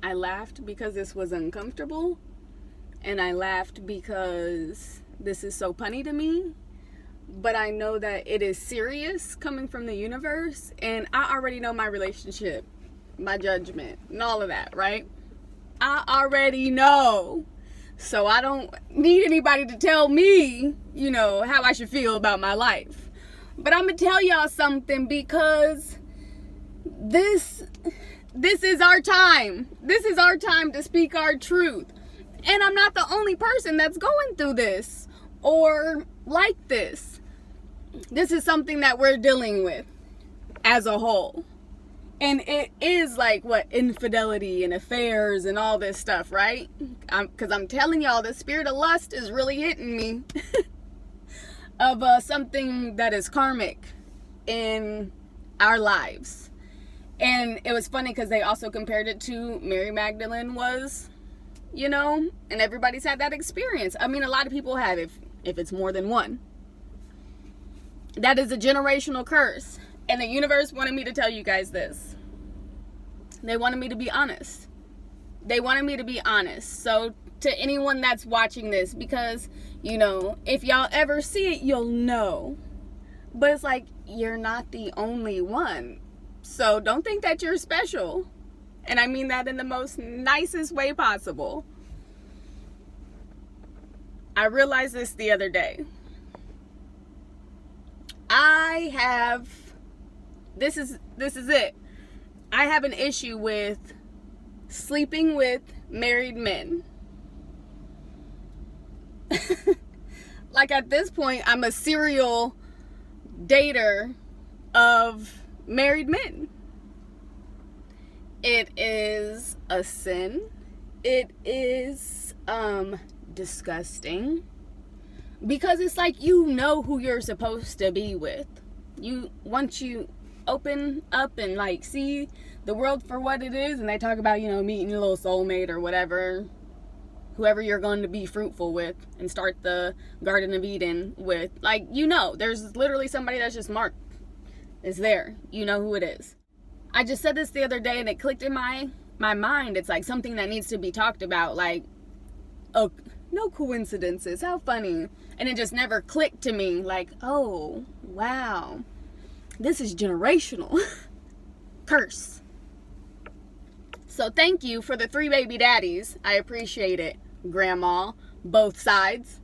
I laughed because this was uncomfortable, and I laughed because this is so punny to me. But I know that it is serious coming from the universe, and I already know my relationship, my judgment, and all of that, right? I already know. So I don't need anybody to tell me, how I should feel about my life. But I'm going to tell y'all something, because this is our time. This is our time to speak our truth. And I'm not the only person that's going through this or like this. This is something that we're dealing with as a whole. And it is like infidelity and affairs and all this stuff, right? Because I'm telling y'all, the spirit of lust is really hitting me of something that is karmic in our lives. And it was funny because they also compared it to Mary Magdalene was, and everybody's had that experience. I mean, a lot of people have, if it's more than one. That is a generational curse. And the universe wanted me to tell you guys this. They wanted me to be honest. They wanted me to be honest. So to anyone that's watching this, because, if y'all ever see it, you'll know. But it's like, you're not the only one. So don't think that you're special. And I mean that in the most nicest way possible. I realized this the other day. This is it. I have an issue with sleeping with married men. Like, at this point, I'm a serial dater of married men. It is a sin. It is disgusting. Because it's like, who you're supposed to be with. Once you open up and see the world for what it is, and they talk about, meeting your little soulmate or whatever, whoever you're going to be fruitful with and start the Garden of Eden with, there's literally somebody that's just marked. It's there. You know who it is. I just said this the other day, and it clicked in my mind. It's like something that needs to be talked about. Oh, no coincidences. How funny. And it just never clicked to me. Oh, wow. This is generational. Curse. So thank you for the 3 baby daddies. I appreciate it, Grandma. Both sides.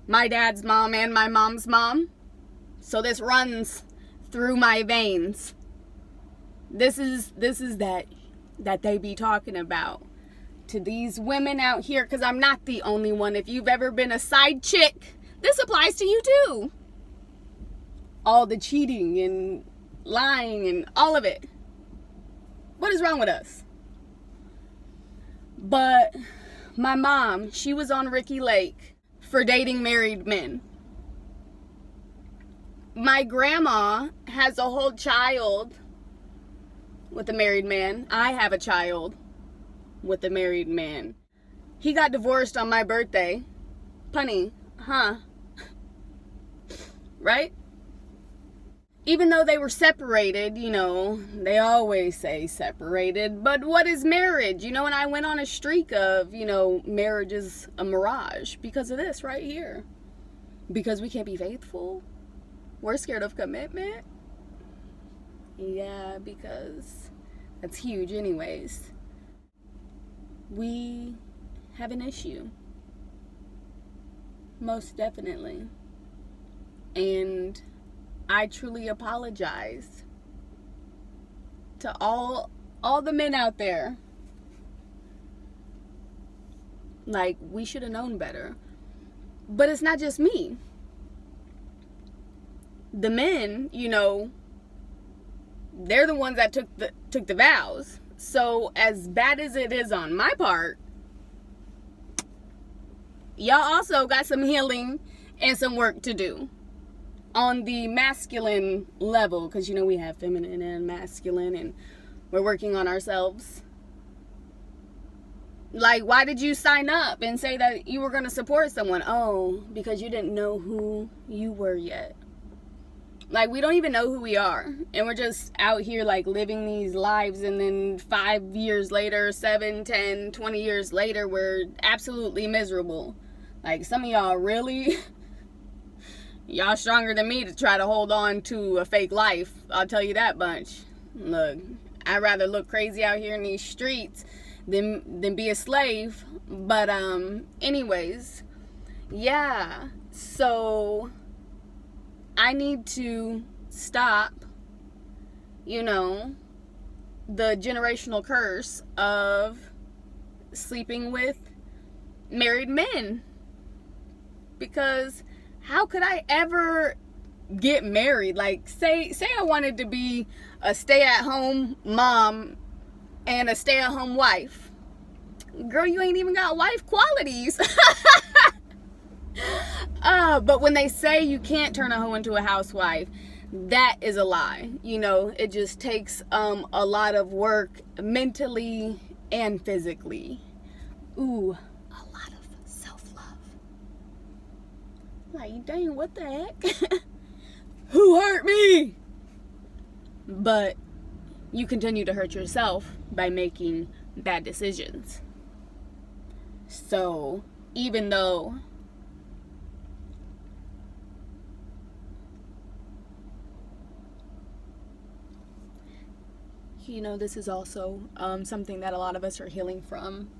My dad's mom and my mom's mom. So this runs through my veins. This is that they be talking about. To these women out here, because I'm not the only one. If you've ever been a side chick, this applies to you too. All the cheating and lying and all of it. What is wrong with us? But my mom, she was on Ricky Lake for dating married men. My grandma has a whole child with a married man. I have a child with a married man. He got divorced on my birthday. Punny, huh? Right? Even though they were separated, they always say separated, but what is marriage? And I went on a streak of, marriage is a mirage because of this right here. Because we can't be faithful. We're scared of commitment. Yeah, because that's huge anyways. We have an issue. Most definitely. And I truly apologize to all the men out there. We should have known better. But it's not just me. The men, they're the ones that took the vows. So as bad as it is on my part, y'all also got some healing and some work to do on the masculine level, because we have feminine and masculine, and we're working on ourselves. Why did you sign up and say that you were going to support someone? Oh, because you didn't know who you were yet. Like, we don't even know who we are. And we're just out here, like, living these lives. And then 5 years later, 7, 10, 20 years later, we're absolutely miserable. Like, some of y'all really... y'all stronger than me to try to hold on to a fake life. I'll tell you that much. Look, I'd rather look crazy out here in these streets than be a slave. But, anyways. Yeah. So... I need to stop, you know, the generational curse of sleeping with married men. Because how could I ever get married? Like, say I wanted to be a stay-at-home mom and a stay-at-home wife. Girl, you ain't even got wife qualities. But when they say you can't turn a hoe into a housewife, that is a lie. You know, it just takes a lot of work mentally and physically. Ooh, a lot of self-love. Like, dang, what the heck? Who hurt me? But you continue to hurt yourself by making bad decisions. So, even though you know, this is also something that a lot of us are healing from,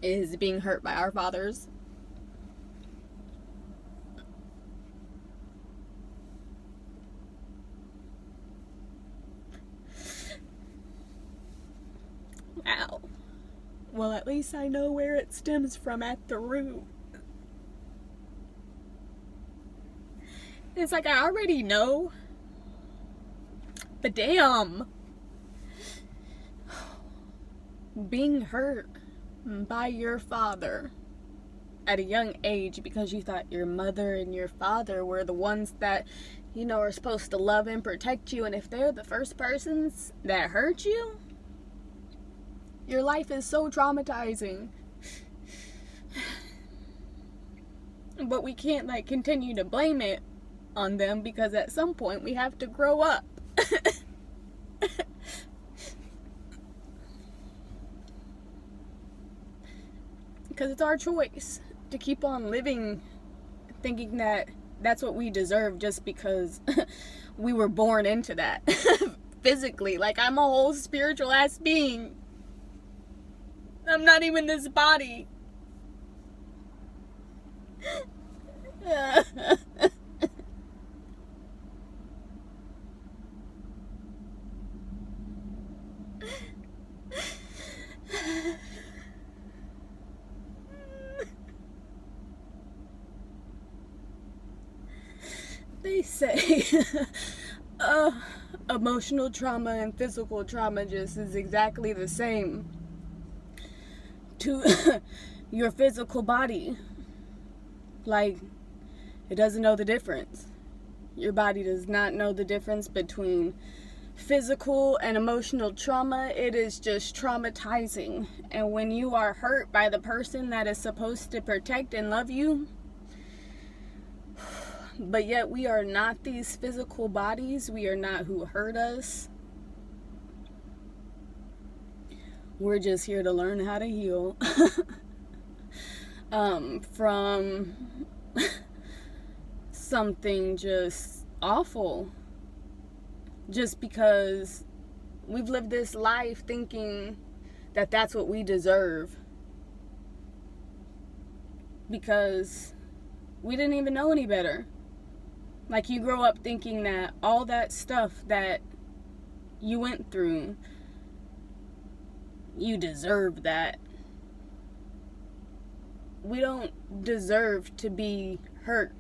is being hurt by our fathers. Wow. Well, at least I know where it stems from at the root. It's like I already know, but damn. Being hurt by your father at a young age because you thought your mother and your father were the ones that, you know, are supposed to love and protect you, and if they're the first persons that hurt you, your life is so traumatizing. But we can't, like, continue to blame it on them because at some point we have to grow up. Because it's our choice to keep on living thinking that that's what we deserve just because we were born into that physically. Like, I'm a whole spiritual ass being. I'm not even this body. They say emotional trauma and physical trauma just is exactly the same to your physical body. Like, it doesn't know the difference. Your body does not know the difference between physical and emotional trauma. It is just traumatizing. And when you are hurt by the person that is supposed to protect and love you, but yet we are not these physical bodies. We are not who hurt us. We're just here to learn how to heal from something just awful. Just because we've lived this life thinking that that's what we deserve. Because we didn't even know any better. Like, you grow up thinking that all that stuff that you went through, you deserve that. We don't deserve to be hurt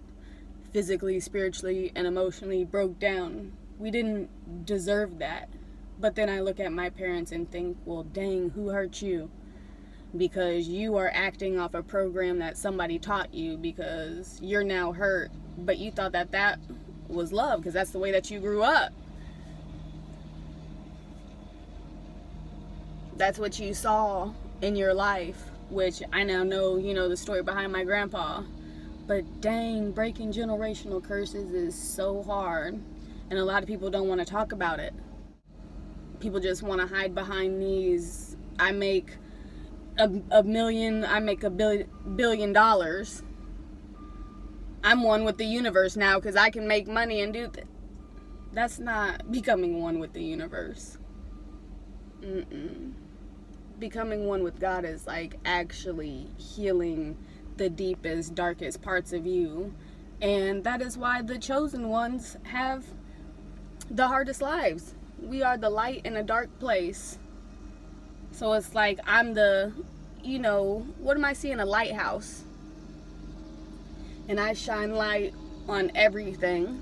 physically, spiritually, and emotionally, broke down. We didn't deserve that. But then I look at my parents and think, well, dang, who hurt you? Because you are acting off a program that somebody taught you because you're now hurt. But you thought that that was love because that's the way that you grew up. That's what you saw in your life, which I now know, you know, the story behind my grandpa. But dang, breaking generational curses is so hard. And a lot of people don't want to talk about it. People just want to hide behind these, I make a million, I make $1 billion. I'm one with the universe now because I can make money and do that's not becoming one with the universe. Becoming one with God is like actually healing the deepest, darkest parts of you. And that is why the chosen ones have the hardest lives. We are the light in a dark place. So it's like I'm the, what am I seeing? A lighthouse. And I shine light on everything.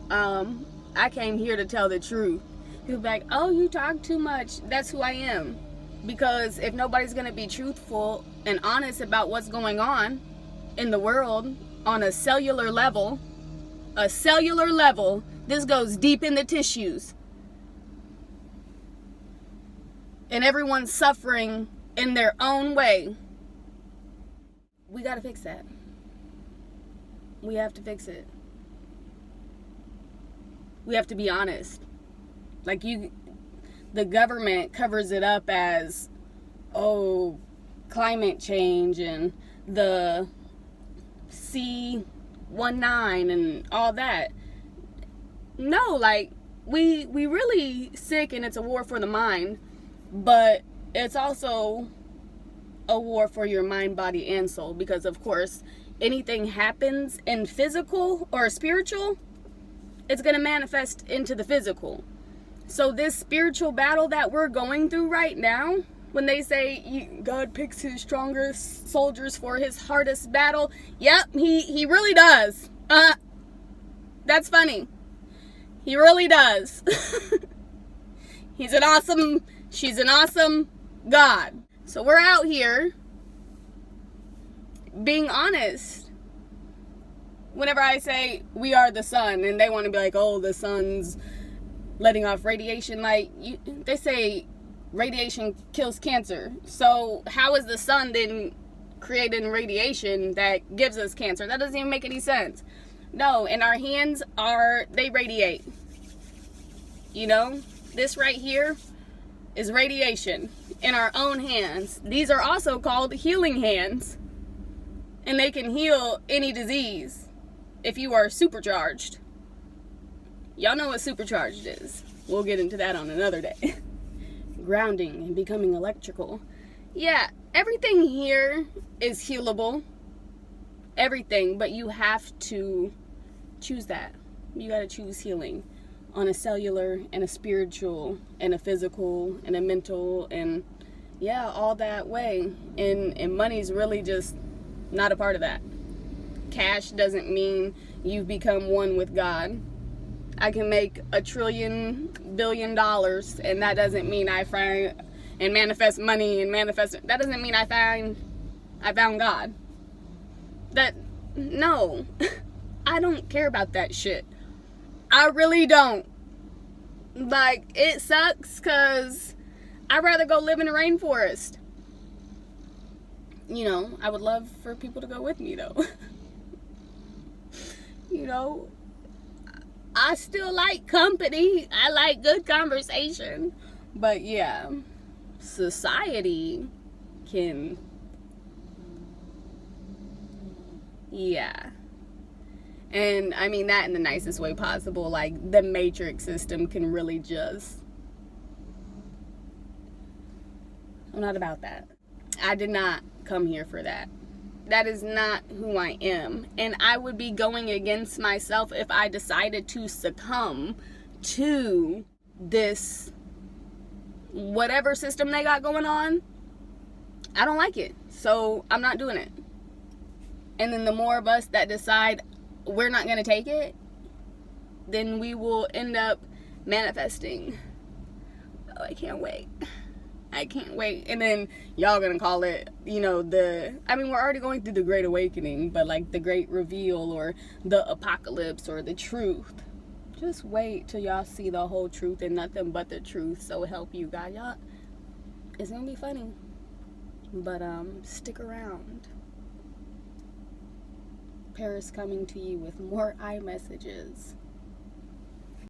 I came here to tell the truth. People be like, oh, you talk too much. That's who I am. Because if nobody's going to be truthful and honest about what's going on in the world on a cellular level, this goes deep in the tissues. And everyone's suffering in their own way. We got to fix that. We have to fix it. We have to be honest. Like the government covers it up as, oh, climate change and the C19 and all that. No, like we really sick and it's a war for the mind, but it's also a war for your mind, body, and soul, because of course anything happens in physical or spiritual, it's going to manifest into the physical. So this spiritual battle that we're going through right now, when they say God picks his strongest soldiers for his hardest battle, yep, he really does. That's funny. He really does. She's an awesome God. So we're out here being honest. Whenever I say we are the sun, and they want to be like, oh, the sun's letting off radiation, like they say radiation kills cancer. So how is the sun then creating radiation that gives us cancer? That doesn't even make any sense. No, and our hands they radiate. This right here is radiation in our own hands. These are also called healing hands. And they can heal any disease if you are supercharged. Y'all know what supercharged is. We'll get into that on another day. Grounding and becoming electrical. Yeah, everything here is healable. Everything, but you have to choose that. You got to choose healing on a cellular and a spiritual and a physical and a mental and all that way. And money's really just not a part of that. Cash doesn't mean you've become one with God. I can make $1 billion and that doesn't mean I find and manifest money and that doesn't mean I found God. No. I don't care about that shit. I really don't. Like, it sucks because I'd rather go live in a rainforest. I would love for people to go with me though. I still like company. I like good conversation. But yeah, society can, And I mean that in the nicest way possible. Like, the matrix system can really just, I'm not about that. I did not come here for that. That is not who I am. And I would be going against myself if I decided to succumb to this whatever system they got going on. I don't like it. So I'm not doing it. And then the more of us that decide we're not going to take it, then we will end up manifesting. Oh, I can't wait. And then y'all gonna call it, we're already going through the Great Awakening, but like the Great Reveal or the Apocalypse or the Truth. Just wait till y'all see the whole truth and nothing but the truth. So help you God. Y'all, it's gonna be funny. But stick around. Paris coming to you with more iMessages.